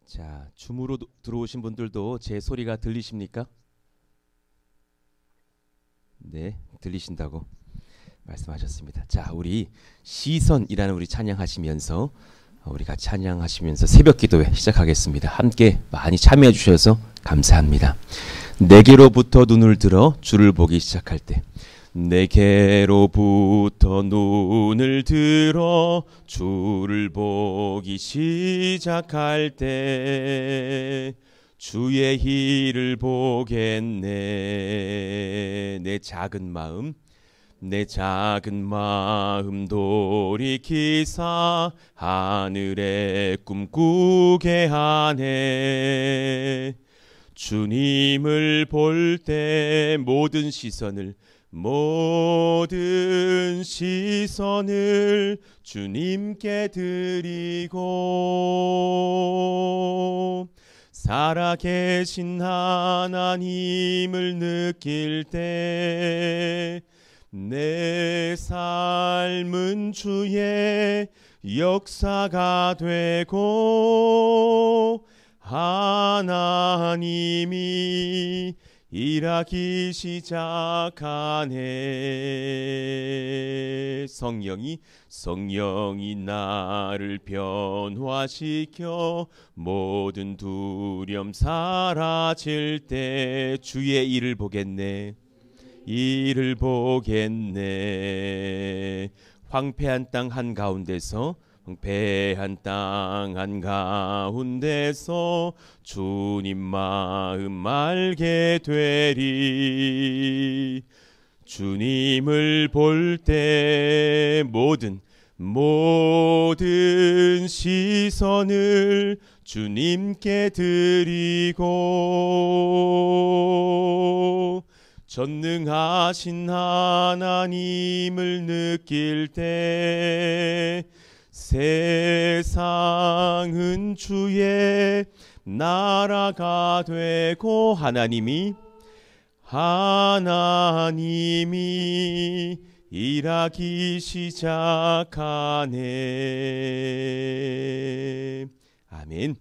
자, 줌으로 들어오신 분들도 제 소리가 들리십니까? 네, 들리신다고 말씀하셨습니다. 자, 우리 시선이라는 우리 찬양하시면서 우리 같이 찬양하시면서 새벽 기도회 시작하겠습니다. 함께 많이 참여해 주셔서 감사합니다. 내게로부터 눈을 들어 주를 보기 시작할 때, 내게로부터 눈을 들어 주를 보기 시작할 때 주의 일을 보겠네. 내 작은 마음 돌이키사 하늘의 꿈꾸게 하네. 주님을 볼 때 모든 시선을 주님께 드리고 살아계신 하나님을 느낄 때 내 삶은 주의 역사가 되고 하나님이 일하기 시작하네. 성령이 나를 변화시켜 모든 두려움 사라질 때 주의 일을 보겠네. 황폐한 땅 한가운데서 주님 마음 알게 되리. 주님을 볼 때 모든 시선을 주님께 드리고 전능하신 하나님을 느낄 때 세상은 주의 나라가 되고 하나님이 일하기 시작하네. 아멘.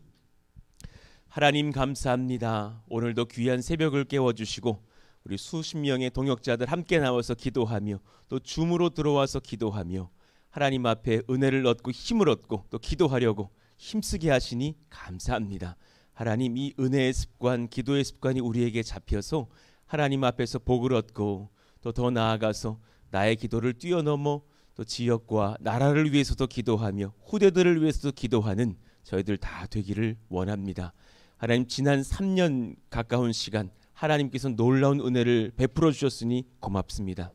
하나님 감사합니다. 오늘도 귀한 새벽을 깨워주시고 우리 수십 명의 동역자들 함께 나와서 기도하며 또 줌으로 들어와서 기도하며 하나님 앞에 은혜를 얻고 힘을 얻고 또 기도하려고 힘쓰게 하시니 감사합니다. 하나님, 이 은혜의 습관, 기도의 습관이 우리에게 잡혀서 하나님 앞에서 복을 얻고 또 더 나아가서 나의 기도를 뛰어넘어 또 지역과 나라를 위해서도 기도하며 후대들을 위해서도 기도하는 저희들 다 되기를 원합니다. 하나님, 지난 3년 가까운 시간 하나님께서 놀라운 은혜를 베풀어 주셨으니 고맙습니다.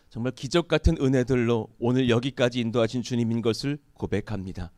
정말 기적 같은 은혜들로 오늘 여기까지 인도하신 주님인 것을 고백합니다.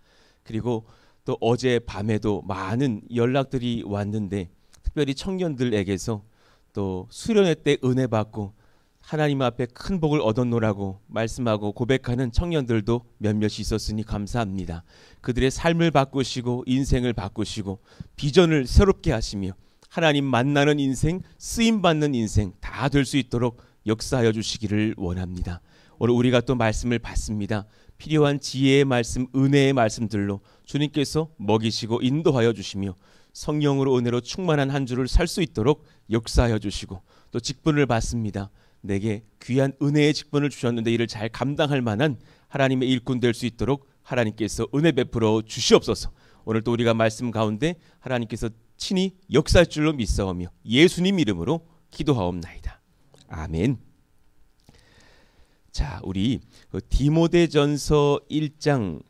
그리고 또 어제 밤에도 많은 연락들이 왔는데 특별히 청년들에게서 또 수련회 때 은혜 받고 하나님 앞에 큰 복을 얻었노라고 말씀하고 고백하는 청년들도 몇몇이 있었으니 감사합니다. 그들의 삶을 바꾸시고 인생을 바꾸시고 비전을 새롭게 하시며 하나님 만나는 인생, 쓰임받는 인생 다 될 수 있도록 역사하여 주시기를 원합니다. 오늘 우리가 또 말씀을 받습니다. 필요한 지혜의 말씀, 은혜의 말씀들로 주님께서 먹이시고 인도하여 주시며 성령으로 은혜로 충만한 한 주를 살 수 있도록 역사하여 주시고 또 직분을 받습니다. 내게 귀한 은혜의 직분을 주셨는데 이를 잘 감당할 만한 하나님의 일꾼 될 수 있도록 하나님께서 은혜 베풀어 주시옵소서. 오늘 또 우리가 말씀 가운데 하나님께서 친히 역사할 줄로 믿사오며 예수님 이름으로 기도하옵나이다. 아멘. 자, 우리 디모데전서 1장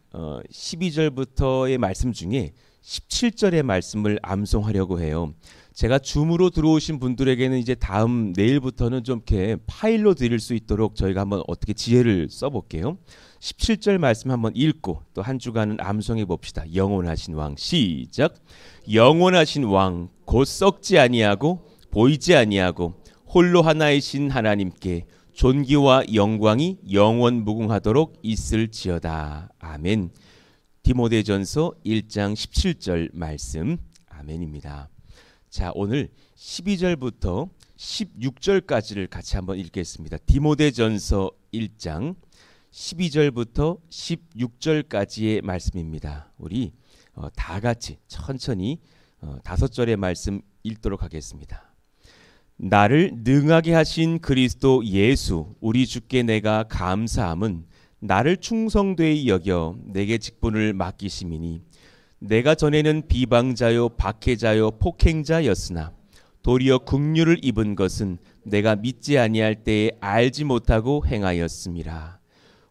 12절부터의 말씀 중에 17절의 말씀을 암송하려고 해요. 제가 줌으로 들어오신 분들에게는 이제 다음 내일부터는 좀 이렇게 파일로 드릴 수 있도록 저희가 한번 어떻게 지혜를 써볼게요. 17절 말씀 한번 읽고 또 한 주간은 암송해 봅시다. 영원하신 왕 시작. 영원하신 왕 곧 썩지 아니하고 보이지 아니하고 홀로 하나이신 하나님께 존귀와 영광이 영원 무궁하도록 있을지어다. 아멘. 디모데전서 1장 17절 말씀 아멘입니다. 자, 오늘 12절부터 16절까지를 같이 한번 읽겠습니다. 디모데전서 1장 12절부터 16절까지의 말씀입니다. 우리 다 같이 천천히 5절의 말씀 읽도록 하겠습니다. 나를 능하게 하신 그리스도 예수 우리 주께 내가 감사함은 나를 충성되이 여겨 내게 직분을 맡기심이니 내가 전에는 비방자요 박해자요 폭행자였으나 도리어 긍휼을 입은 것은 내가 믿지 아니할 때에 알지 못하고 행하였음이라.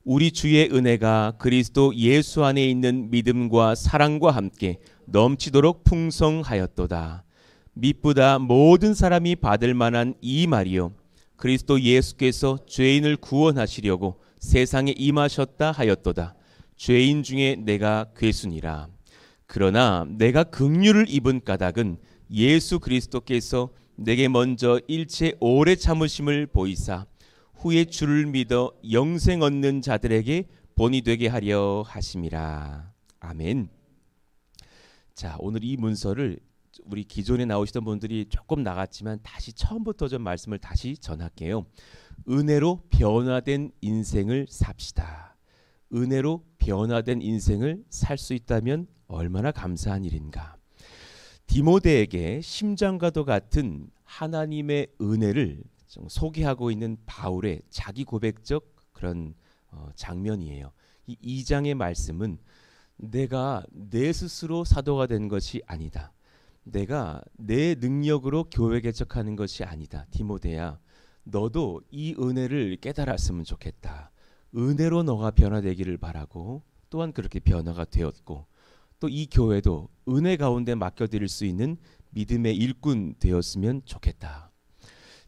우리 주의 은혜가 그리스도 예수 안에 있는 믿음과 사랑과 함께 넘치도록 풍성하였도다. 믿보다 모든 사람이 받을 만한 이 말이요 그리스도 예수께서 죄인을 구원하시려고 세상에 임하셨다 하였도다. 죄인 중에 내가 괴순이라. 그러나 내가 긍휼을 입은 까닭은 예수 그리스도께서 내게 먼저 일체 오래 참으심을 보이사 후에 주를 믿어 영생 얻는 자들에게 본이 되게 하려 하심이라. 아멘. 자, 오늘 이 문서를 우리 기존에 나오시던 분들이 조금 나갔지만 다시 처음부터 좀 말씀을 다시 전할게요. 은혜로 변화된 인생을 삽시다. 은혜로 변화된 인생을 살 수 있다면 얼마나 감사한 일인가. 디모데에게 심장과도 같은 하나님의 은혜를 소개하고 있는 바울의 자기 고백적 그런 장면이에요. 이 2장의 말씀은 내가 내 스스로 사도가 된 것이 아니다. 내가 내 능력으로 교회 개척하는 것이 아니다. 디모데야, 너도 이 은혜를 깨달았으면 좋겠다. 은혜로 너가 변화되기를 바라고 또한 그렇게 변화가 되었고 또 이 교회도 은혜 가운데 맡겨드릴 수 있는 믿음의 일꾼 되었으면 좋겠다.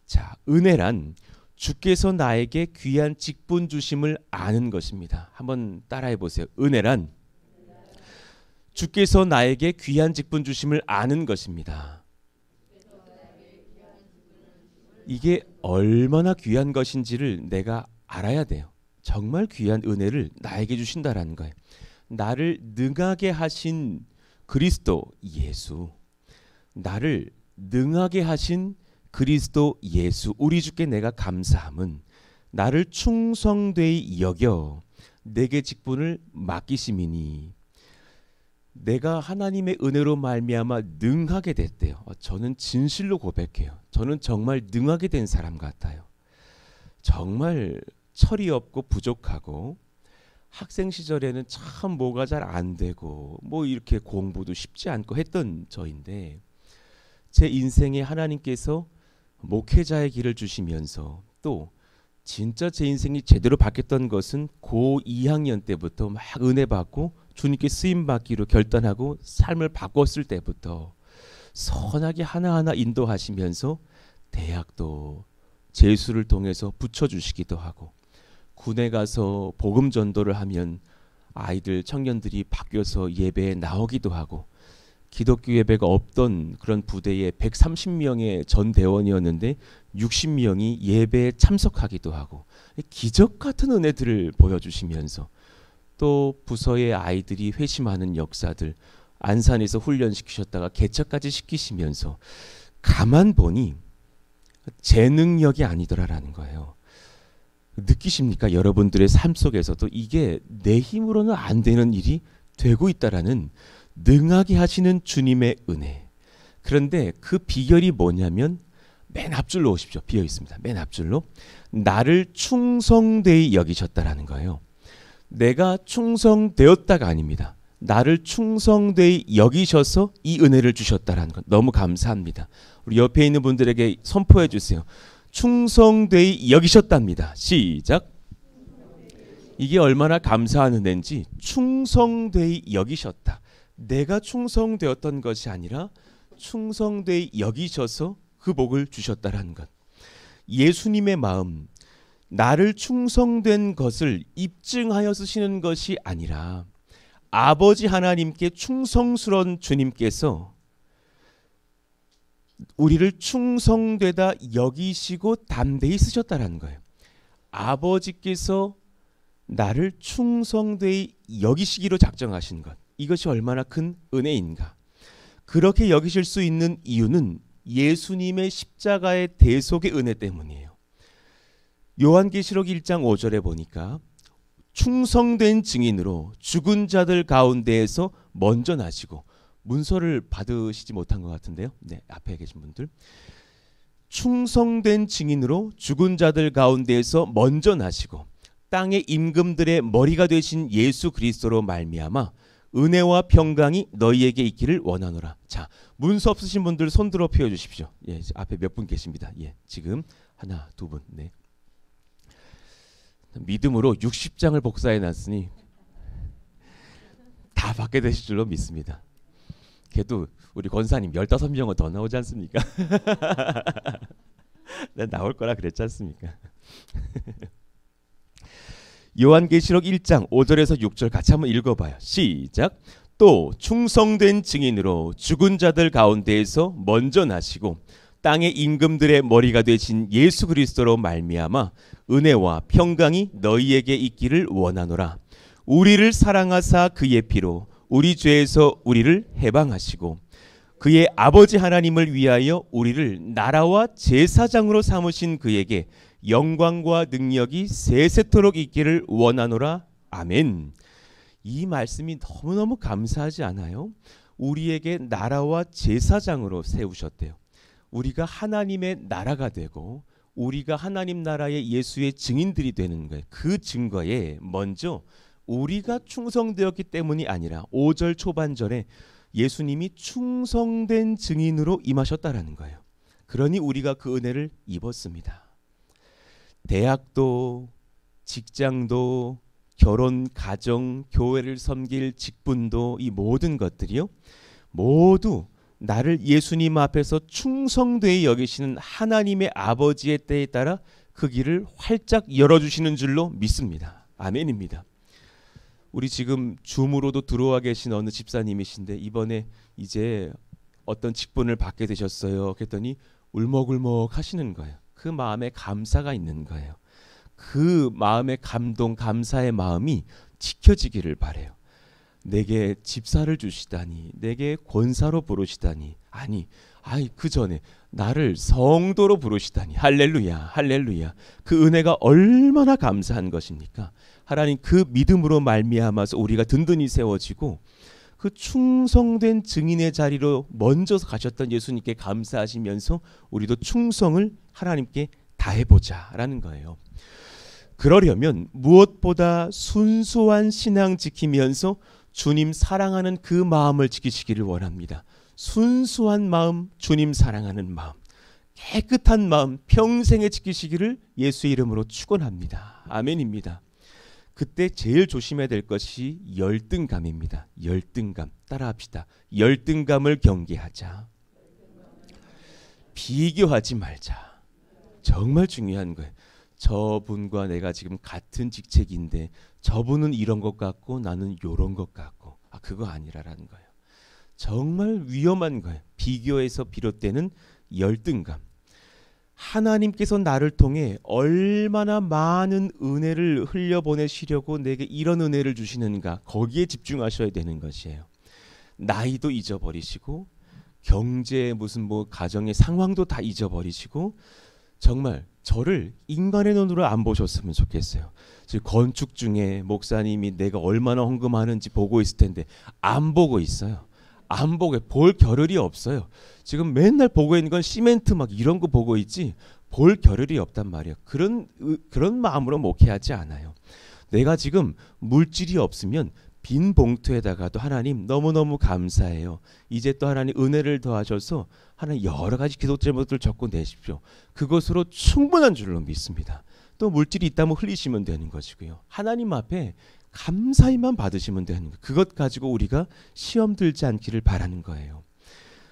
자, 은혜란 주께서 나에게 귀한 직분 주심을 아는 것입니다. 한번 따라해 보세요. 은혜란 주께서 나에게 귀한 직분 주심을 아는 것입니다. 이게 얼마나 귀한 것인지를 내가 알아야 돼요. 정말 귀한 은혜를 나에게 주신다라는 거예요. 나를 능하게 하신 그리스도 예수, 나를 능하게 하신 그리스도 예수 우리 주께 내가 감사함은 나를 충성되이 여겨 내게 직분을 맡기심이니 내가 하나님의 은혜로 말미암아 능하게 됐대요. 저는 진실로 고백해요. 저는 정말 능하게 된 사람 같아요. 정말 철이 없고 부족하고 학생 시절에는 참 뭐가 잘 안 되고 뭐 이렇게 공부도 쉽지 않고 했던 저인데 제 인생에 하나님께서 목회자의 길을 주시면서 또 진짜 제 인생이 제대로 바뀌었던 것은 고 2학년 때부터 막 은혜 받고 주님께 쓰임 받기로 결단하고 삶을 바꿨을 때부터 선하게 하나하나 인도하시면서 대학도 재수를 통해서 붙여주시기도 하고 군에 가서 복음 전도를 하면 아이들 청년들이 바뀌어서 예배에 나오기도 하고 기독교 예배가 없던 그런 부대에 130명의 전 대원이었는데 60명이 예배에 참석하기도 하고 기적 같은 은혜들을 보여주시면서 또 부서의 아이들이 회심하는 역사들 안산에서 훈련시키셨다가 개척까지 시키시면서 가만 보니 제 능력이 아니더라라는 거예요. 느끼십니까? 여러분들의 삶 속에서도 이게 내 힘으로는 안 되는 일이 되고 있다라는 능하게 하시는 주님의 은혜. 그런데 그 비결이 뭐냐면 맨 앞줄로 오십시오. 비어 있습니다. 맨 앞줄로 나를 충성되이 여기셨다라는 거예요. 내가 충성되었다가 아닙니다. 나를 충성되이 여기셔서 이 은혜를 주셨다라는 것 너무 감사합니다. 우리 옆에 있는 분들에게 선포해 주세요. 충성되이 여기셨답니다. 시작. 이게 얼마나 감사한 은혜인지 충성되이 여기셨다. 내가 충성되었던 것이 아니라 충성되이 여기셔서 그 복을 주셨다라는 것. 예수님의 마음, 나를 충성된 것을 입증하여 쓰시는 것이 아니라 아버지 하나님께 충성스러운 주님께서 우리를 충성되다 여기시고 담대히 쓰셨다라는 거예요. 아버지께서 나를 충성되이 여기시기로 작정하신 것. 이것이 얼마나 큰 은혜인가. 그렇게 여기실 수 있는 이유는 예수님의 십자가의 대속의 은혜 때문이에요. 요한계시록 1장 5절에 보니까 충성된 증인으로 죽은 자들 가운데에서 먼저 나시고, 문서를 받으시지 못한 것 같은데요. 네, 앞에 계신 분들. 충성된 증인으로 죽은 자들 가운데에서 먼저 나시고 땅의 임금들의 머리가 되신 예수 그리스도로 말미암아 은혜와 평강이 너희에게 있기를 원하노라. 자, 문서 없으신 분들 손 들어 펴 주십시오. 예, 앞에 몇 분 계십니다. 예, 지금 하나, 두 분. 네. 믿음으로 60장을 복사해 놨으니 다 받게 되실 줄로 믿습니다. 그래도 우리 권사님 15명은 더 나오지 않습니까? 난 나올 거라 그랬지 않습니까? 요한계시록 1장 5절에서 6절 같이 한번 읽어봐요. 시작. 또 충성된 증인으로 죽은 자들 가운데에서 먼저 나시고 땅의 임금들의 머리가 되신 예수 그리스도로 말미암아 은혜와 평강이 너희에게 있기를 원하노라. 우리를 사랑하사 그의 피로 우리 죄에서 우리를 해방하시고 그의 아버지 하나님을 위하여 우리를 나라와 제사장으로 삼으신 그에게 영광과 능력이 세세토록 있기를 원하노라. 아멘. 이 말씀이 너무너무 감사하지 않아요? 우리에게 나라와 제사장으로 세우셨대요. 우리가 하나님의 나라가 되고 우리가 하나님 나라의 예수의 증인들이 되는 거예요. 그 증거에 먼저 우리가 충성되었기 때문이 아니라 5절 초반절에 예수님이 충성된 증인으로 임하셨다라는 거예요. 그러니 우리가 그 은혜를 입었습니다. 대학도, 직장도, 결혼, 가정, 교회를 섬길 직분도, 이 모든 것들이요, 모두 나를 예수님 앞에서 충성되이 여기시는 하나님의 아버지의 때에 따라 그 길을 활짝 열어주시는 줄로 믿습니다. 아멘입니다. 우리 지금 줌으로도 들어와 계신 어느 집사님이신데 이번에 이제 어떤 직분을 받게 되셨어요. 그랬더니 울먹울먹 하시는 거예요. 그 마음에 감사가 있는 거예요. 그 마음의 감동, 감사의 마음이 지켜지기를 바래요. 내게 집사를 주시다니, 내게 권사로 부르시다니, 아니 그 전에 나를 성도로 부르시다니, 할렐루야, 할렐루야. 그 은혜가 얼마나 감사한 것입니까? 하나님, 그 믿음으로 말미암아서 우리가 든든히 세워지고 그 충성된 증인의 자리로 먼저 가셨던 예수님께 감사하시면서 우리도 충성을 하나님께 다해보자라는 거예요. 그러려면 무엇보다 순수한 신앙 지키면서 주님 사랑하는 그 마음을 지키시기를 원합니다. 순수한 마음, 주님 사랑하는 마음, 깨끗한 마음 평생에 지키시기를 예수의 이름으로 축원합니다. 아멘입니다. 그때 제일 조심해야 될 것이 열등감입니다. 열등감. 따라합시다. 열등감을 경계하자. 비교하지 말자. 정말 중요한 거예요. 저분과 내가 지금 같은 직책인데 저분은 이런 것 같고 나는 이런 것 같고, 그거 아니라라는 거예요. 정말 위험한 거예요. 비교에서 비롯되는 열등감. 하나님께서 나를 통해 얼마나 많은 은혜를 흘려보내시려고 내게 이런 은혜를 주시는가, 거기에 집중하셔야 되는 것이에요. 나이도 잊어버리시고 경제 무슨 가정의 상황도 다 잊어버리시고 정말 저를 인간의 눈으로 안 보셨으면 좋겠어요. 지금 건축 중에 목사님이 내가 얼마나 헌금하는지 보고 있을 텐데 안 보고 있어요. 안 보게 볼 겨를이 없어요. 지금 맨날 보고 있는 건 시멘트 막 이런 거 보고 있지 볼 겨를이 없단 말이에요. 그런 마음으로 목회하지 않아요. 내가 지금 물질이 없으면 빈 봉투에다가도 하나님 너무너무 감사해요. 이제 또 하나님 은혜를 더하셔서 하나님 여러 가지 기도 제목들 적고 내십시오. 그것으로 충분한 줄로 믿습니다. 또 물질이 있다면 흘리시면 되는 것이고요. 하나님 앞에 감사히만 받으시면 되는 거예요. 그것 가지고 우리가 시험 들지 않기를 바라는 거예요.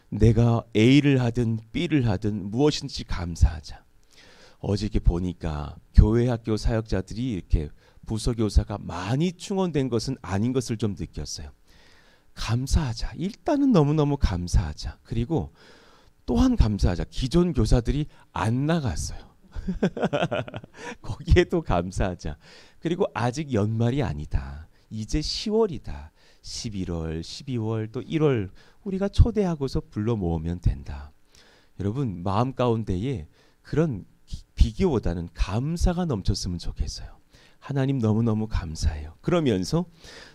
내가 A를 하든 B를 하든 무엇인지 감사하자. 어제 이렇게 보니까 교회 학교 사역자들이 이렇게 부서교사가 많이 충원된 것은 아닌 것을 좀 느꼈어요. 감사하자. 일단은 너무너무 감사하자. 그리고 또한 감사하자. 기존 교사들이 안 나갔어요. 거기에도 감사하자. 그리고 아직 연말이 아니다. 이제 10월이다. 11월, 12월, 또 1월 우리가 초대하고서 불러 모으면 된다. 여러분 마음 가운데에 그런 비교보다는 감사가 넘쳤으면 좋겠어요. 하나님 너무너무 감사해요. 그러면서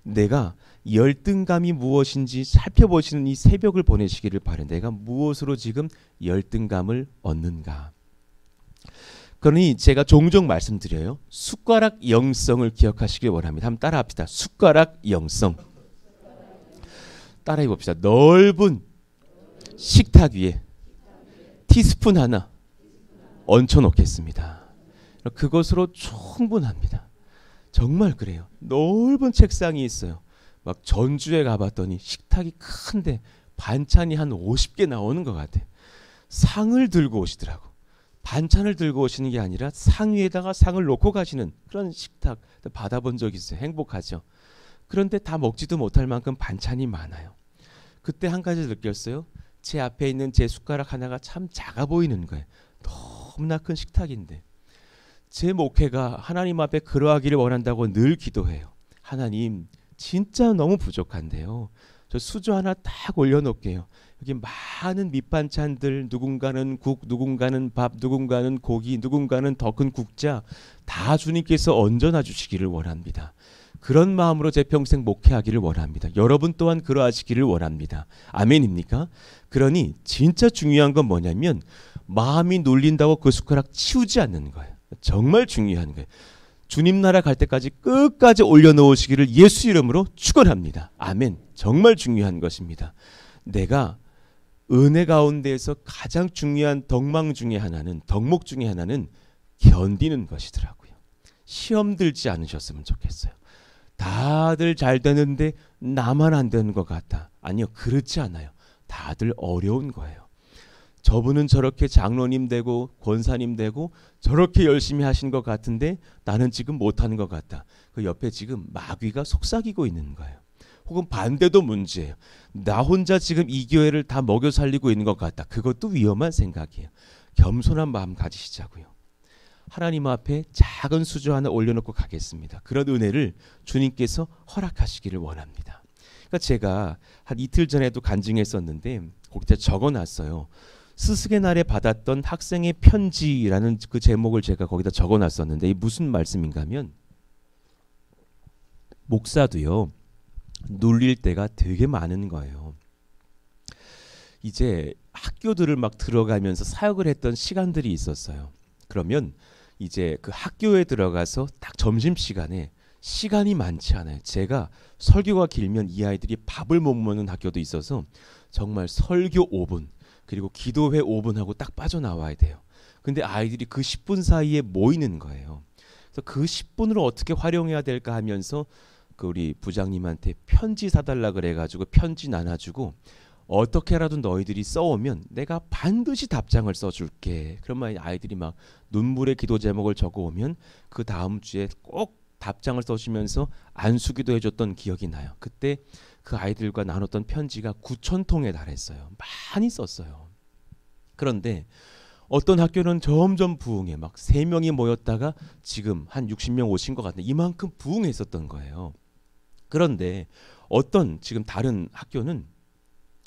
내가 열등감이 무엇인지 살펴보시는 이 새벽을 보내시기를 바래. 내가 무엇으로 지금 열등감을 얻는가. 그러니 제가 종종 말씀드려요. 숟가락 영성을 기억하시길 원합니다. 한번 따라합시다. 숟가락 영성. 따라해 봅시다. 넓은 식탁 위에 티스푼 하나 얹혀 놓겠습니다. 그것으로 충분합니다. 정말 그래요. 넓은 책상이 있어요. 막 전주에 가봤더니 식탁이 큰데 반찬이 한 50개 나오는 것 같아. 상을 들고 오시더라고. 반찬을 들고 오시는 게 아니라 상 위에다가 상을 놓고 가시는 그런 식탁 받아본 적 있어요. 행복하죠. 그런데 다 먹지도 못할 만큼 반찬이 많아요. 그때 한 가지 느꼈어요. 제 앞에 있는 제 숟가락 하나가 참 작아 보이는 거예요. 너무나 큰 식탁인데 제 목회가 하나님 앞에 그러하기를 원한다고 늘 기도해요. 하나님 진짜 너무 부족한데요. 저 수저 하나 딱 올려놓을게요. 여기 많은 밑반찬들, 누군가는 국, 누군가는 밥, 누군가는 고기, 누군가는 더 큰 국자 다 주님께서 얹어놔 주시기를 원합니다. 그런 마음으로 제 평생 목회하기를 원합니다. 여러분 또한 그러하시기를 원합니다. 아멘입니까? 그러니 진짜 중요한 건 뭐냐면 마음이 눌린다고 그 숟가락 치우지 않는 거예요. 정말 중요한 거예요. 주님 나라 갈 때까지 끝까지 올려놓으시기를 예수 이름으로 축원합니다. 아멘. 정말 중요한 것입니다. 내가 은혜 가운데에서 가장 중요한 덕망 중에 하나는, 덕목 중에 하나는 견디는 것이더라고요. 시험 들지 않으셨으면 좋겠어요. 다들 잘 되는데 나만 안 되는 것 같다. 아니요, 그렇지 않아요. 다들 어려운 거예요. 저분은 저렇게 장로님 되고 권사님 되고 저렇게 열심히 하신 것 같은데 나는 지금 못하는 것 같다. 그 옆에 지금 마귀가 속삭이고 있는 거예요. 혹은 반대도 문제예요. 나 혼자 지금 이 교회를 다 먹여 살리고 있는 것 같다. 그것도 위험한 생각이에요. 겸손한 마음 가지시자고요. 하나님 앞에 작은 수저 하나 올려놓고 가겠습니다. 그런 은혜를 주님께서 허락하시기를 원합니다. 그러니까 제가 한 이틀 전에도 간증했었는데 거기다 적어놨어요. 스승의 날에 받았던 학생의 편지라는 그 제목을 제가 거기다 적어놨었는데 이 무슨 말씀인가 하면 목사도요. 눌릴 때가 되게 많은 거예요. 이제 학교들을 막 들어가면서 사역을 했던 시간들이 있었어요. 그러면 이제 그 학교에 들어가서 딱 점심시간에 시간이 많지 않아요. 제가 설교가 길면 이 아이들이 밥을 못 먹는 학교도 있어서 정말 설교 5분 그리고 기도회 5분 하고 딱 빠져나와야 돼요. 근데 아이들이 그 10분 사이에 모이는 거예요. 그래서 그 10분을 어떻게 활용해야 될까 하면서 그 우리 부장님한테 편지 사달라 그래가지고 편지 나눠주고 어떻게라도 너희들이 써오면 내가 반드시 답장을 써줄게. 그러면 아이들이 막 눈물의 기도 제목을 적어오면 그 다음 주에 꼭 답장을 써주면서 안수기도 해줬던 기억이 나요. 그때 그 아이들과 나눴던 편지가 9,000통에 달했어요. 많이 썼어요. 그런데 어떤 학교는 점점 부흥해. 막 3명이 모였다가 지금 한 60명 오신 것 같은데 이만큼 부흥했었던 거예요. 그런데 어떤 지금 다른 학교는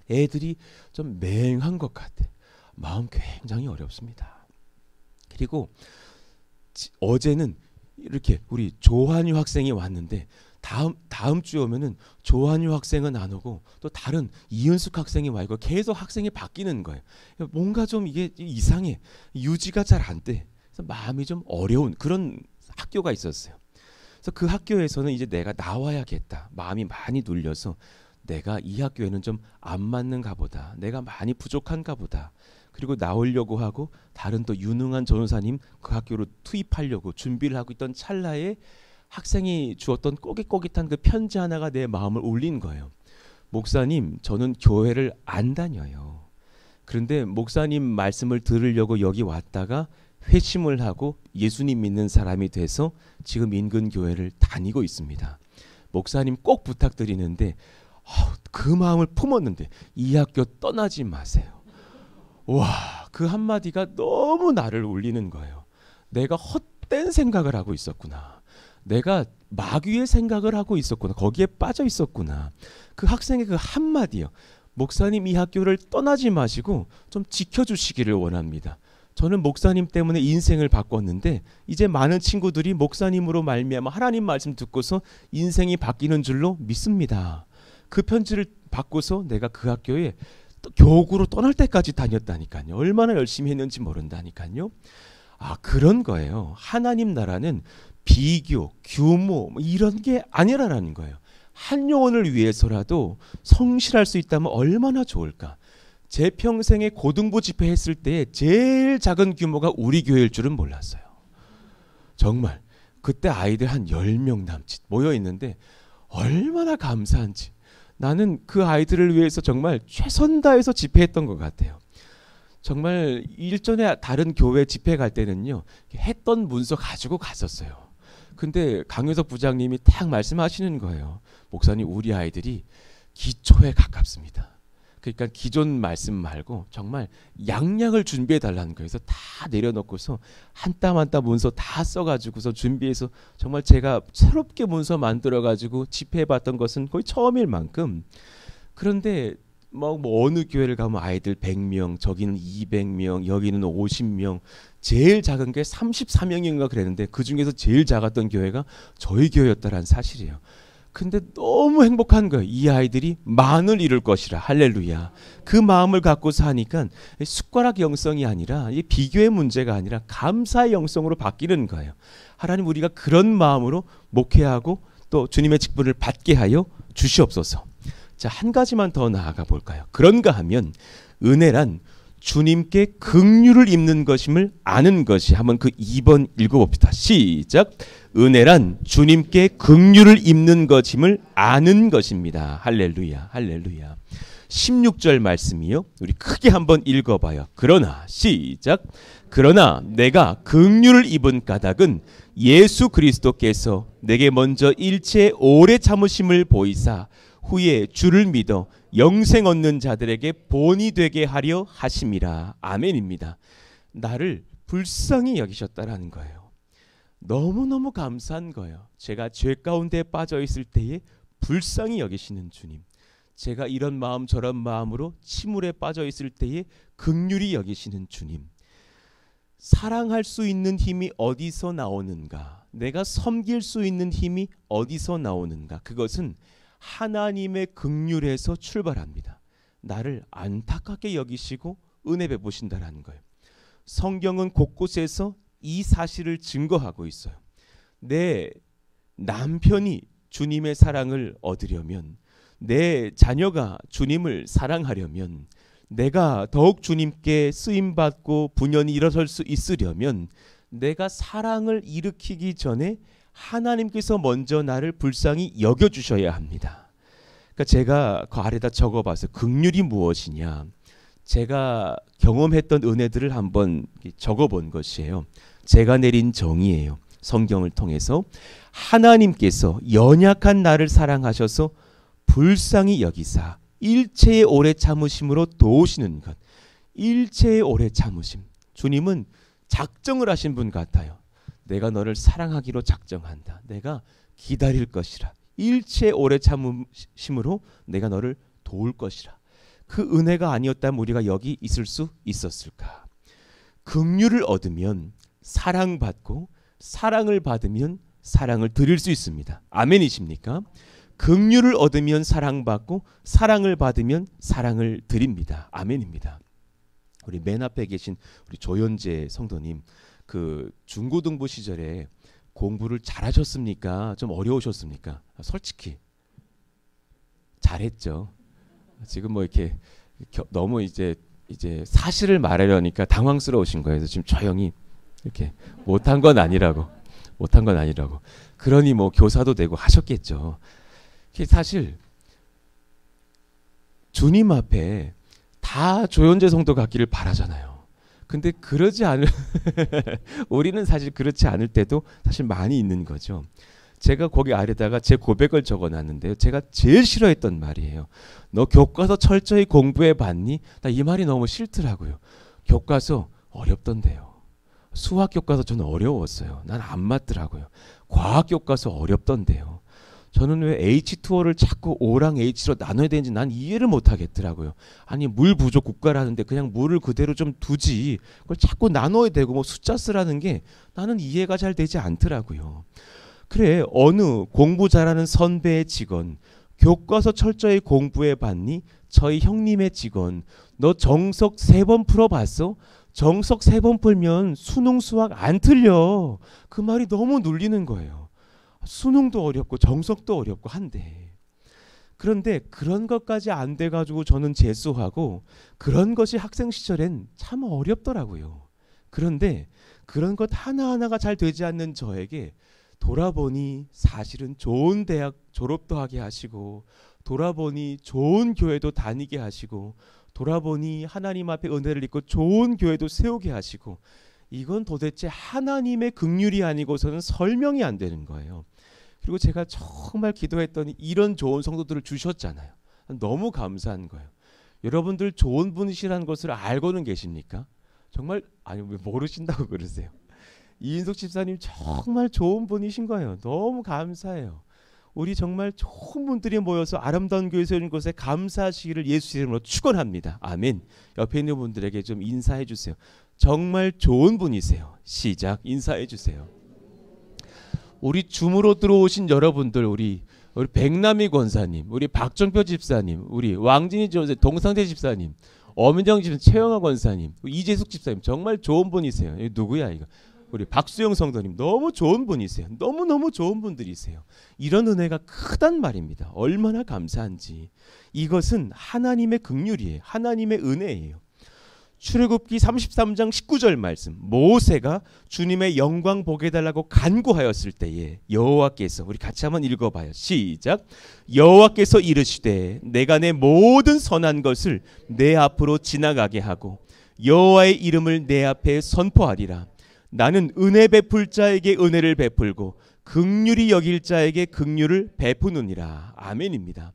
애들이 좀 맹한 것 같아. 마음 굉장히 어렵습니다. 그리고 어제는 이렇게 우리 조한유 학생이 왔는데 다음 주에 오면은 조한유 학생은 안 오고 또 다른 이은숙 학생이 와 있고 계속 학생이 바뀌는 거예요. 뭔가 좀 이게 이상해. 유지가 잘 안 돼. 그래서 마음이 좀 어려운 그런 학교가 있었어요. 그래서 그 학교에서는 이제 내가 나와야겠다. 마음이 많이 눌려서 내가 이 학교에는 좀 안 맞는가 보다. 내가 많이 부족한가 보다. 그리고 나오려고 하고 다른 또 유능한 전도사님 그 학교로 투입하려고 준비를 하고 있던 찰나에 학생이 주었던 꼬깃꼬깃한 그 편지 하나가 내 마음을 울린 거예요. 목사님, 저는 교회를 안 다녀요. 그런데 목사님 말씀을 들으려고 여기 왔다가 회심을 하고 예수님 믿는 사람이 돼서 지금 인근 교회를 다니고 있습니다. 목사님 꼭 부탁드리는데 그 마음을 품었는데 이 학교 떠나지 마세요. 와, 그 한마디가 너무 나를 울리는 거예요. 내가 헛된 생각을 하고 있었구나. 내가 마귀의 생각을 하고 있었구나. 거기에 빠져 있었구나. 그 학생의 그 한마디요. 목사님 이 학교를 떠나지 마시고 좀 지켜주시기를 원합니다. 저는 목사님 때문에 인생을 바꿨는데 이제 많은 친구들이 목사님으로 말미암아 하나님 말씀 듣고서 인생이 바뀌는 줄로 믿습니다. 그 편지를 받고서 내가 그 학교에 교구로 떠날 때까지 다녔다니까요. 얼마나 열심히 했는지 모른다니까요. 아, 그런 거예요. 하나님 나라는 비교, 규모 이런 게 아니라는 거예요. 한 영혼을 위해서라도 성실할 수 있다면 얼마나 좋을까. 제 평생에 고등부 집회 했을 때 제일 작은 규모가 우리 교회일 줄은 몰랐어요. 정말 그때 아이들 한 10명 남짓 모여 있는데 얼마나 감사한지. 나는 그 아이들을 위해서 정말 최선 다해서 집회했던 것 같아요. 정말 일전에 다른 교회 집회 갈 때는요, 했던 문서 가지고 갔었어요. 근데 강효석 부장님이 딱 말씀하시는 거예요. 목사님, 우리 아이들이 기초에 가깝습니다. 그러니까 기존 말씀 말고 정말 양양을 준비해 달라는 거예요. 그래서 다 내려놓고서 한 땀 한 땀 문서 다 써가지고서 준비해서 정말 제가 새롭게 문서 만들어가지고 집회해봤던 것은 거의 처음일 만큼. 그런데 뭐 어느 교회를 가면 아이들 100명, 저기는 200명, 여기는 50명, 제일 작은 게 34명인가 그랬는데 그 중에서 제일 작았던 교회가 저희 교회였다라는 사실이에요. 근데 너무 행복한 거예요. 이 아이들이 만을 이룰 것이라. 할렐루야. 그 마음을 갖고서 하니까 숟가락 영성이 아니라 비교의 문제가 아니라 감사의 영성으로 바뀌는 거예요. 하나님, 우리가 그런 마음으로 목회하고 또 주님의 직분을 받게 하여 주시옵소서. 자, 한 가지만 더 나아가 볼까요? 그런가 하면 은혜란 주님께 긍휼을 입는 것임을 아는 것이. 한번 그 2번 읽어봅시다. 시작. 은혜란 주님께 긍휼을 입는 것임을 아는 것입니다. 할렐루야, 할렐루야. 16절 말씀이요. 우리 크게 한번 읽어봐요. 그러나, 시작. 그러나 내가 긍휼을 입은 까닭은 예수 그리스도께서 내게 먼저 일체의 오래 참으심을 보이사 후에 주를 믿어 영생 얻는 자들에게 본이 되게 하려 하심이라. 아멘입니다. 나를 불쌍히 여기셨다라는 거예요. 너무너무 감사한 거예요. 제가 죄 가운데 빠져 있을 때에 불쌍히 여기시는 주님. 제가 이런 마음 저런 마음으로 침울에 빠져 있을 때에 긍휼히 여기시는 주님. 사랑할 수 있는 힘이 어디서 나오는가? 내가 섬길 수 있는 힘이 어디서 나오는가? 그것은 하나님의 긍휼에서 출발합니다. 나를 안타깝게 여기시고 은혜 베푸신다라는 거예요. 성경은 곳곳에서 이 사실을 증거하고 있어요. 내 남편이 주님의 사랑을 얻으려면, 내 자녀가 주님을 사랑하려면, 내가 더욱 주님께 쓰임받고 분연히 일어설 수 있으려면 내가 사랑을 일으키기 전에 하나님께서 먼저 나를 불쌍히 여겨주셔야 합니다. 그러니까 제가 그 아래다 적어봐서 긍휼이 무엇이냐, 제가 경험했던 은혜들을 한번 적어본 것이에요. 제가 내린 정의예요. 성경을 통해서 하나님께서 연약한 나를 사랑하셔서 불쌍히 여기사 일체의 오래 참으심으로 도우시는 것. 일체의 오래 참으심. 주님은 작정을 하신 분 같아요. 내가 너를 사랑하기로 작정한다. 내가 기다릴 것이라. 일체의 오래 참으심으로 내가 너를 도울 것이라. 그 은혜가 아니었다면 우리가 여기 있을 수 있었을까? 긍휼을 얻으면 사랑받고, 사랑을 받으면 사랑을 드릴 수 있습니다. 아멘이십니까? 긍휼을 얻으면 사랑받고, 사랑을 받으면 사랑을 드립니다. 아멘입니다. 우리 맨 앞에 계신 우리 조연재 성도님, 그 중고등부 시절에 공부를 잘하셨습니까? 좀 어려우셨습니까? 솔직히 잘했죠. 지금 뭐 이렇게 너무 이제 사실을 말하려니까 당황스러우신 거예요. 그래서 지금 조용히 이렇게 못한 건 아니라고. 그러니 뭐 교사도 되고 하셨겠죠. 사실 주님 앞에 다 조연재 성도 같기를 바라잖아요. 근데 그러지 않을 우리는 사실 그렇지 않을 때도 사실 많이 있는 거죠. 제가 거기 아래다가 제 고백을 적어놨는데요. 제가 제일 싫어했던 말이에요. 너 교과서 철저히 공부해 봤니? 나 이 말이 너무 싫더라고요. 교과서 어렵던데요. 수학 교과서 저는 어려웠어요. 난 안 맞더라고요. 과학 교과서 어렵던데요. 저는 왜 H2O를 자꾸 O랑 H로 나눠야 되는지 난 이해를 못 하겠더라고요. 아니 물 부족 국가라는데 그냥 물을 그대로 좀 두지 그걸 자꾸 나눠야 되고 뭐 숫자 쓰라는 게 나는 이해가 잘 되지 않더라고요. 그래 어느 공부 잘하는 선배의 직원 교과서 철저히 공부해 봤니? 저희 형님의 직원 너 정석 3번 풀어봤어? 정석 3번 풀면 수능 수학 안 틀려. 그 말이 너무 눌리는 거예요. 수능도 어렵고 정석도 어렵고 한데 그런데 그런 것까지 안 돼가지고 저는 재수하고 그런 것이 학생 시절엔 참 어렵더라고요. 그런데 그런 것 하나하나가 잘 되지 않는 저에게 돌아보니 사실은 좋은 대학 졸업도 하게 하시고 돌아보니 좋은 교회도 다니게 하시고 돌아보니 하나님 앞에 은혜를 입고 좋은 교회도 세우게 하시고 이건 도대체 하나님의 긍휼이 아니고서는 설명이 안 되는 거예요. 그리고 제가 정말 기도했더니 이런 좋은 성도들을 주셨잖아요. 너무 감사한 거예요. 여러분들 좋은 분이시라는 것을 알고는 계십니까? 정말 아니 왜 모르신다고 그러세요? 이인석 집사님 정말 좋은 분이신 거예요. 너무 감사해요. 우리 정말 좋은 분들이 모여서 아름다운 교회 세우는 것에 감사하시기를 예수 이름으로 축원합니다. 아멘. 옆에 있는 분들에게 좀 인사해 주세요. 정말 좋은 분이세요. 시작 인사해 주세요. 우리 줌으로 들어오신 여러분들 우리 백남희 권사님, 우리 박정표 집사님, 우리 왕진희 동상대 집사님, 엄인정 집사님, 최영아 권사님, 이재숙 집사님 정말 좋은 분이세요. 누구야 이거? 우리 박수영 성도님 너무 좋은 분이세요. 너무너무 좋은 분들이세요. 이런 은혜가 크단 말입니다. 얼마나 감사한지. 이것은 하나님의 긍휼이에요. 하나님의 은혜예요. 출애굽기 33장 19절 말씀 모세가 주님의 영광 보게 해달라고 간구하였을 때에 여호와께서 우리 같이 한번 읽어봐요. 시작. 여호와께서 이르시되 내가 내 모든 선한 것을 내 앞으로 지나가게 하고 여호와의 이름을 내 앞에 선포하리라. 나는 은혜 베풀 자에게 은혜를 베풀고 긍휼히 여길 자에게 긍휼을 베푸느니라. 아멘입니다.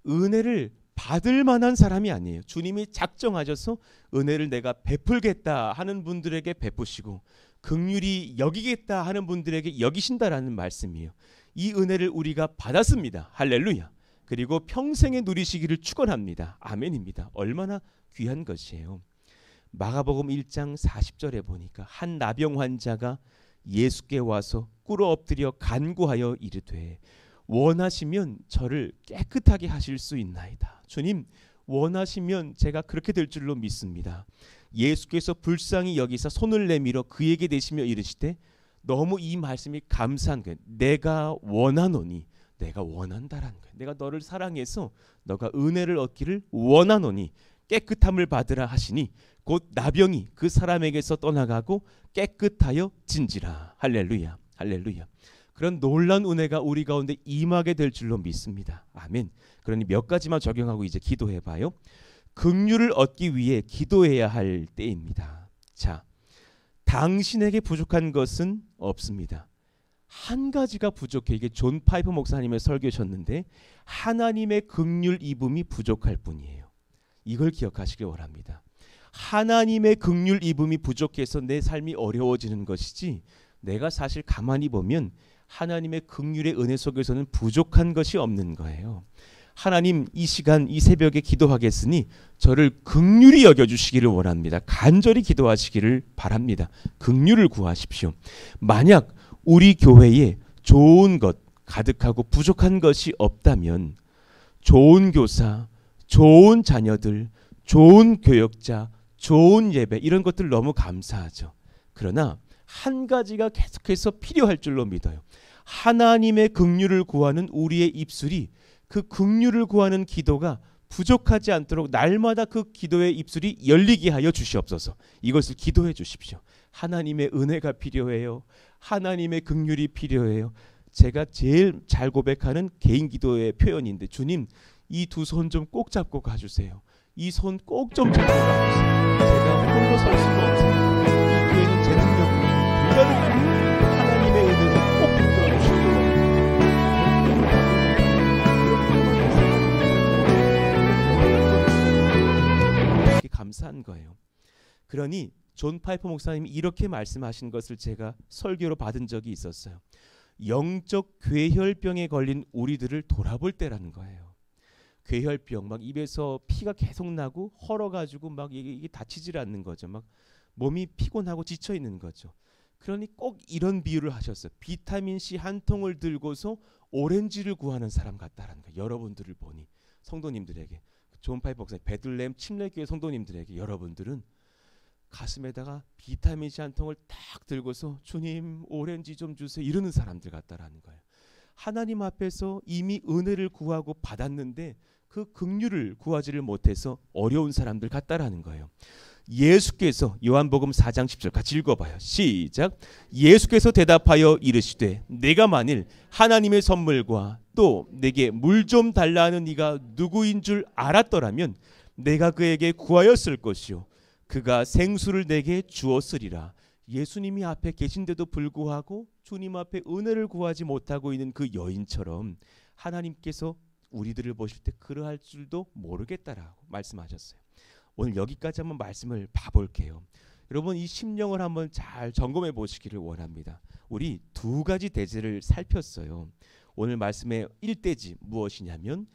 은혜를 받을 만한 사람이 아니에요. 주님이 작정하셔서 은혜를 내가 베풀겠다 하는 분들에게 베푸시고 긍휼히 여기겠다 하는 분들에게 여기신다라는 말씀이에요. 이 은혜를 우리가 받았습니다. 할렐루야. 그리고 평생에 누리시기를 축원합니다. 아멘입니다. 얼마나 귀한 것이에요. 마가복음 1장 40절에 보니까 한 나병 환자가 예수께 와서 꿇어 엎드려 간구하여 이르되 원하시면 저를 깨끗하게 하실 수 있나이다. 주님 원하시면 제가 그렇게 될 줄로 믿습니다. 예수께서 불쌍히 여기사 손을 내밀어 그에게 대시며 이르시되 너무 이 말씀이 감사한 거예요. 내가 원하노니 내가 원한다라는 거예요. 내가 너를 사랑해서 너가 은혜를 얻기를 원하노니 깨끗함을 받으라 하시니 곧 나병이 그 사람에게서 떠나가고 깨끗하여 진지라. 할렐루야. 할렐루야. 그런 놀라운 은혜가 우리 가운데 임하게 될 줄로 믿습니다. 아멘. 그러니 몇 가지만 적용하고 이제 기도해 봐요. 긍휼을 얻기 위해 기도해야 할 때입니다. 자, 당신에게 부족한 것은 없습니다. 한 가지가 부족해. 이게 존 파이프 목사님의 설교셨는데 하나님의 긍휼 입음이 부족할 뿐이에요. 이걸 기억하시길 원합니다. 하나님의 긍휼 입음이 부족해서 내 삶이 어려워지는 것이지 내가 사실 가만히 보면 하나님의 긍휼의 은혜 속에서는 부족한 것이 없는 거예요. 하나님 이 시간 이 새벽에 기도하겠으니 저를 긍휼히 여겨주시기를 원합니다. 간절히 기도하시기를 바랍니다. 긍휼을 구하십시오. 만약 우리 교회에 좋은 것 가득하고 부족한 것이 없다면 좋은 교사, 좋은 자녀들, 좋은 교역자, 좋은 예배 이런 것들 너무 감사하죠. 그러나 한 가지가 계속해서 필요할 줄로 믿어요. 하나님의 긍휼을 구하는 우리의 입술이 그 긍휼을 구하는 기도가 부족하지 않도록 날마다 그 기도의 입술이 열리게 하여 주시옵소서. 이것을 기도해 주십시오. 하나님의 은혜가 필요해요. 하나님의 긍휼이 필요해요. 제가 제일 잘 고백하는 개인 기도의 표현인데 주님 이 두 손 좀 꼭 잡고 가주세요. 이 손 꼭 좀 잡고 가주세요. 제가 홀로 설 수가 없어요. 이 교회는 제 능력으로 불가능합니다. 하나님의 은혜로 꼭 붙들어 주시고 이렇게 감사한 거예요. 그러니 존 파이퍼 목사님이 이렇게 말씀하신 것을 제가 설교로 받은 적이 있었어요. 영적 괴혈병에 걸린 우리들을 돌아볼 때라는 거예요. 괴혈병, 막 입에서 피가 계속 나고 헐어가지고 막 이게 다치질 않는 거죠. 막 몸이 피곤하고 지쳐 있는 거죠. 그러니 꼭 이런 비유를 하셨어요. 비타민 C 한 통을 들고서 오렌지를 구하는 사람 같다라는 거예요. 여러분들을 보니 성도님들에게, 존 파이프 목사님 베들레헴 침례교회 성도님들에게, 여러분들은 가슴에다가 비타민 C 한 통을 딱 들고서 주님 오렌지 좀 주세요 이러는 사람들 같다라는 거예요. 하나님 앞에서 이미 은혜를 구하고 받았는데 그 긍휼을 구하지를 못해서 어려운 사람들 같다라는 거예요. 예수께서 요한복음 4장 10절 같이 읽어봐요. 시작. 예수께서 대답하여 이르시되 내가 만일 하나님의 선물과 또 내게 물 좀 달라 하는 이가 누구인 줄 알았더라면 내가 그에게 구하였을 것이요 그가 생수를 내게 주었으리라. 예수님이 앞에 계신데도 불구하고 주님 앞에 은혜를 구하지 못하고 있는 그 여인처럼 하나님께서 우리들을 보실 때 그러할 줄도 모르겠다라고 말씀하셨어요. 오늘 여기까지 한번 말씀을 봐볼게요. 여러분 이 심령을 한번 잘 점검해 보시기를 원합니다. 우리 두 가지 대제를 살폈어요. 오늘 말씀의 1대지 무엇이냐면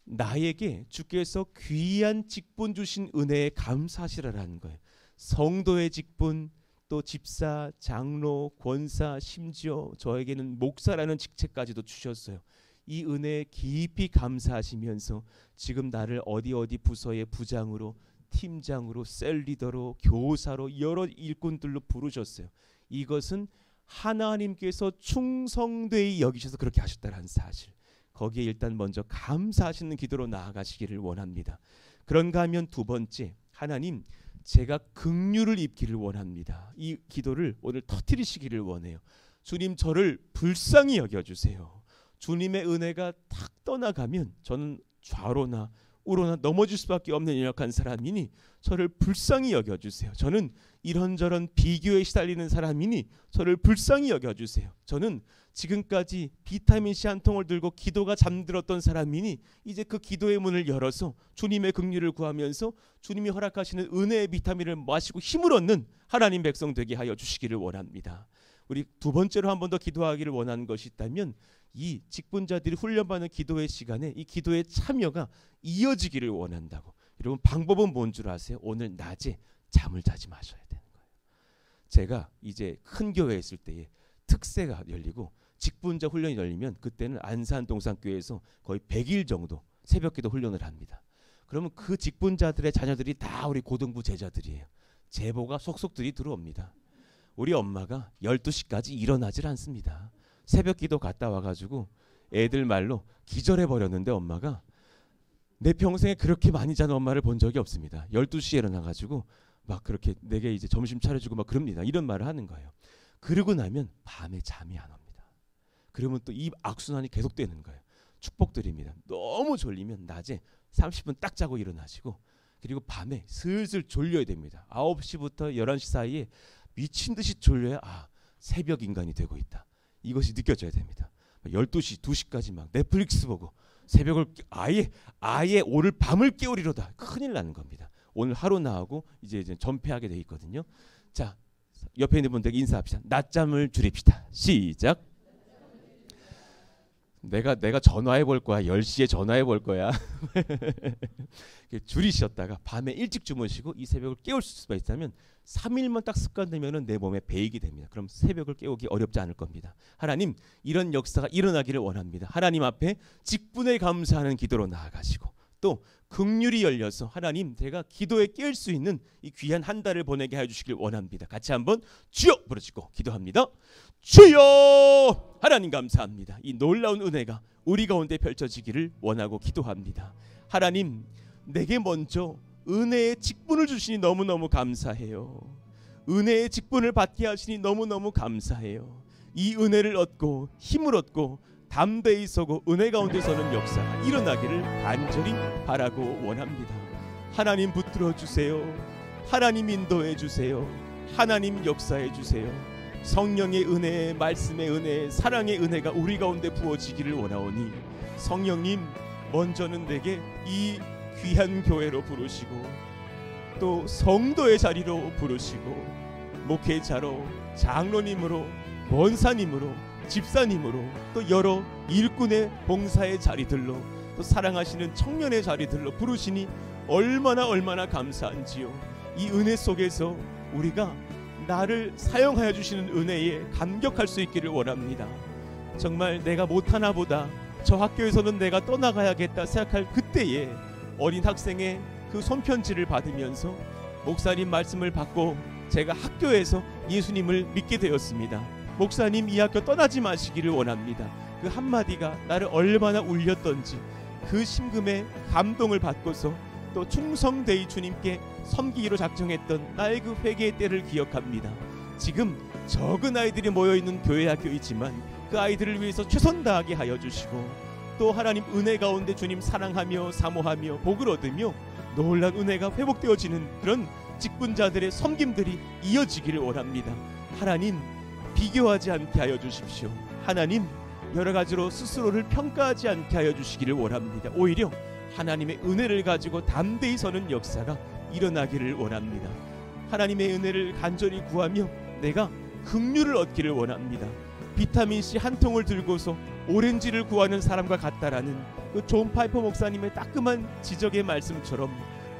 나에게 주께서 귀한 직분 주신 은혜에 감사하시라라는 거예요. 성도의 직분, 또 집사, 장로, 권사, 심지어 저에게는 목사라는 직책까지도 주셨어요. 이 은혜에 깊이 감사하시면서 지금 나를 어디 부서의 부장으로, 팀장으로, 셀리더로, 교사로 여러 일꾼들로 부르셨어요. 이것은 하나님께서 충성되이 여기셔서 그렇게 하셨다는 사실, 거기에 일단 먼저 감사하시는 기도로 나아가시기를 원합니다. 그런가 하면 두 번째, 하나님 제가 긍휼을 입기를 원합니다. 이 기도를 오늘 터뜨리시기를 원해요. 주님 저를 불쌍히 여겨주세요. 주님의 은혜가 탁 떠나가면 저는 좌로나 우로나 넘어질 수밖에 없는 연약한 사람이니 저를 불쌍히 여겨주세요. 저는 이런저런 비교에 시달리는 사람이니 저를 불쌍히 여겨주세요. 저는 지금까지 비타민C 한 통을 들고 기도가 잠들었던 사람이니 이제 그 기도의 문을 열어서 주님의 긍휼을 구하면서 주님이 허락하시는 은혜의 비타민을 마시고 힘을 얻는 하나님 백성 되게 하여 주시기를 원합니다. 우리 두 번째로 한 번 더 기도하기를 원하는 것이 있다면 이 직분자들이 훈련받는 기도의 시간에 이 기도의 참여가 이어지기를 원한다고. 여러분 방법은 뭔 줄 아세요? 오늘 낮에 잠을 자지 마셔야 되는 거예요. 제가 이제 큰 교회에 있을 때에 특세가 열리고 직분자 훈련이 열리면 그때는 안산 동산교회에서 거의 100일 정도 새벽기도 훈련을 합니다. 그러면 그 직분자들의 자녀들이 다 우리 고등부 제자들이에요. 제보가 속속들이 들어옵니다. 우리 엄마가 12시까지 일어나질 않습니다. 새벽기도 갔다 와가지고 애들 말로 기절해버렸는데 엄마가 내 평생에 그렇게 많이 자는 엄마를 본 적이 없습니다. 12시에 일어나가지고 막 그렇게 내게 이제 점심 차려주고 막 그럽니다. 이런 말을 하는 거예요. 그러고 나면 밤에 잠이 안 옵니다. 그러면 또 이 악순환이 계속되는 거예요. 축복드립니다. 너무 졸리면 낮에 30분 딱 자고 일어나시고 그리고 밤에 슬슬 졸려야 됩니다. 9시부터 11시 사이에 미친 듯이 졸려야 새벽 인간이 되고 있다. 이것이 느껴져야 됩니다. 12시, 2시까지 막 넷플릭스 보고 새벽을 아예 오늘 밤을 깨우리로다. 큰일 나는 겁니다. 오늘 하루 나오고 이제 전폐하게 돼 있거든요. 자, 옆에 있는 분들에게 인사합시다. 낮잠을 줄입시다. 시작. 내가 전화해 볼 거야. 10시에 전화해 볼 거야. 줄이셨다가 밤에 일찍 주무시고 이 새벽을 깨울 수가 있다면 3일만 딱 습관되면은 내 몸에 배이게 됩니다. 그럼 새벽을 깨우기 어렵지 않을 겁니다. 하나님 이런 역사가 일어나기를 원합니다. 하나님 앞에 직분에 감사하는 기도로 나아가시고 또 긍휼이 열려서 하나님 제가 기도에 깰 수 있는 이 귀한 한 달을 보내게 해주시길 원합니다. 같이 한번 주여 부르시고 기도합니다. 주여! 하나님 감사합니다. 이 놀라운 은혜가 우리 가운데 펼쳐지기를 원하고 기도합니다. 하나님 내게 먼저 은혜의 직분을 주시니 너무너무 감사해요. 은혜의 직분을 받게 하시니 너무너무 감사해요. 이 은혜를 얻고 힘을 얻고 담대히 서고 은혜 가운데 서는 역사가 일어나기를 간절히 바라고 원합니다. 하나님 붙들어 주세요. 하나님 인도해 주세요. 하나님 역사해 주세요. 성령의 은혜, 말씀의 은혜, 사랑의 은혜가 우리 가운데 부어지기를 원하오니 성령님 먼저는 내게 이 귀한 교회로 부르시고 또 성도의 자리로 부르시고 목회자로 장로님으로 권사님으로 집사님으로, 또 여러 일꾼의 봉사의 자리들로, 또 사랑하시는 청년의 자리들로 부르시니 얼마나 감사한지요. 이 은혜 속에서 우리가 나를 사용하여 주시는 은혜에 감격할 수 있기를 원합니다. 정말 내가 못하나 보다, 저 학교에서는 내가 떠나가야겠다 생각할 그때에 어린 학생의 그 손편지를 받으면서 목사님 말씀을 받고 제가 학교에서 예수님을 믿게 되었습니다. 목사님, 이 학교 떠나지 마시기를 원합니다. 그 한마디가 나를 얼마나 울렸던지, 그 심금의 감동을 받고서 또 충성되이 주님께 섬기기로 작정했던 나의 그 회개의 때를 기억합니다. 지금 적은 아이들이 모여있는 교회 학교이지만 그 아이들을 위해서 최선 다하게 하여 주시고, 또 하나님 은혜 가운데 주님 사랑하며 사모하며 복을 얻으며 놀라운 은혜가 회복되어지는 그런 직분자들의 섬김들이 이어지기를 원합니다. 하나님, 비교하지 않게 하여 주십시오. 하나님, 여러 가지로 스스로를 평가하지 않게 하여 주시기를 원합니다. 오히려 하나님의 은혜를 가지고 담대히 서는 역사가 일어나기를 원합니다. 하나님의 은혜를 간절히 구하며 내가 긍휼을 얻기를 원합니다. 비타민C 한 통을 들고서 오렌지를 구하는 사람과 같다라는 그 존 파이퍼 목사님의 따끔한 지적의 말씀처럼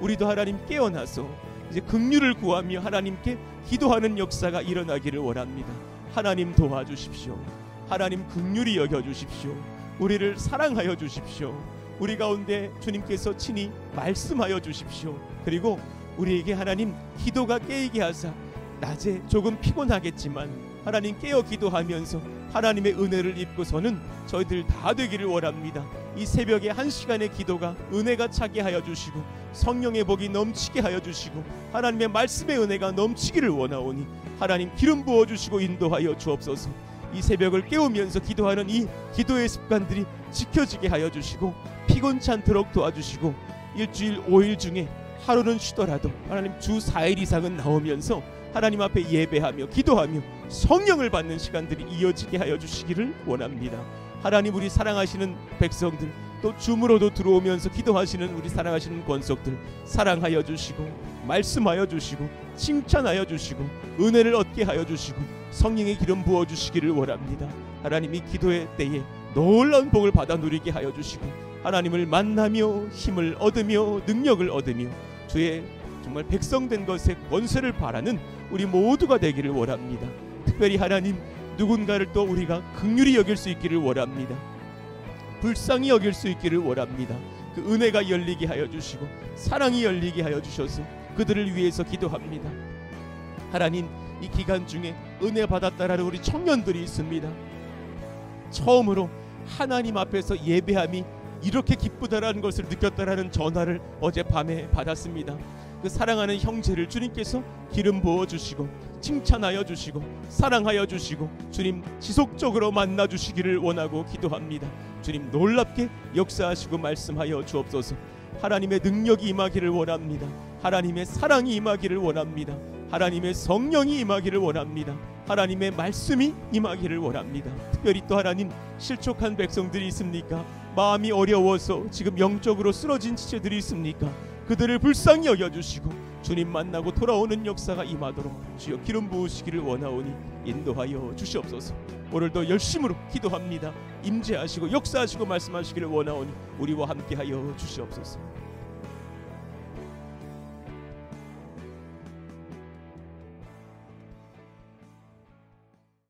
우리도 하나님 깨어나서 이제 긍휼을 구하며 하나님께 기도하는 역사가 일어나기를 원합니다. 하나님 도와주십시오. 하나님 긍휼히 여겨주십시오. 우리를 사랑하여 주십시오. 우리 가운데 주님께서 친히 말씀하여 주십시오. 그리고 우리에게 하나님 기도가 깨이게 하사 낮에 조금 피곤하겠지만 하나님 깨어 기도하면서 하나님의 은혜를 입고서는 저희들 다 되기를 원합니다. 이 새벽에 1시간의 기도가 은혜가 차게 하여 주시고 성령의 복이 넘치게 하여 주시고 하나님의 말씀의 은혜가 넘치기를 원하오니 하나님 기름 부어주시고 인도하여 주옵소서. 이 새벽을 깨우면서 기도하는 이 기도의 습관들이 지켜지게 하여 주시고 피곤치 않도록 도와주시고 일주일 5일 중에 하루는 쉬더라도 하나님 주 4일 이상은 나오면서 하나님 앞에 예배하며 기도하며 성령을 받는 시간들이 이어지게 하여 주시기를 원합니다. 하나님, 우리 사랑하시는 백성들, 또 줌으로도 들어오면서 기도하시는 우리 사랑하시는 권속들 사랑하여 주시고 말씀하여 주시고 칭찬하여 주시고 은혜를 얻게 하여 주시고 성령의 기름 부어 주시기를 원합니다. 하나님, 이 기도의 때에 놀라운 복을 받아 누리게 하여 주시고 하나님을 만나며 힘을 얻으며 능력을 얻으며 주의 정말 백성된 것에 권세를 바라는 우리 모두가 되기를 원합니다. 특별히 하나님, 누군가를 또 우리가 긍휼히 여길 수 있기를 원합니다. 불쌍히 여길 수 있기를 원합니다. 그 은혜가 열리게 하여 주시고 사랑이 열리게 하여 주셔서 그들을 위해서 기도합니다. 하나님, 이 기간 중에 은혜 받았다라는 우리 청년들이 있습니다. 처음으로 하나님 앞에서 예배함이 이렇게 기쁘다라는 것을 느꼈다라는 전화를 어젯밤에 받았습니다. 그 사랑하는 형제를 주님께서 기름 부어주시고 칭찬하여 주시고 사랑하여 주시고 주님 지속적으로 만나 주시기를 원하고 기도합니다. 주님 놀랍게 역사하시고 말씀하여 주옵소서. 하나님의 능력이 임하기를 원합니다. 하나님의 사랑이 임하기를 원합니다. 하나님의 성령이 임하기를 원합니다. 하나님의 말씀이 임하기를 원합니다. 특별히 또 하나님, 실족한 백성들이 있습니까? 마음이 어려워서 지금 영적으로 쓰러진 지체들이 있습니까? 그들을 불쌍히 여겨주시고 주님 만나고 돌아오는 역사가 임하도록 주여 기름 부으시기를 원하오니 인도하여 주시옵소서. 오늘도 열심으로 기도합니다. 임재하시고 역사하시고 말씀하시기를 원하오니 우리와 함께하여 주시옵소서.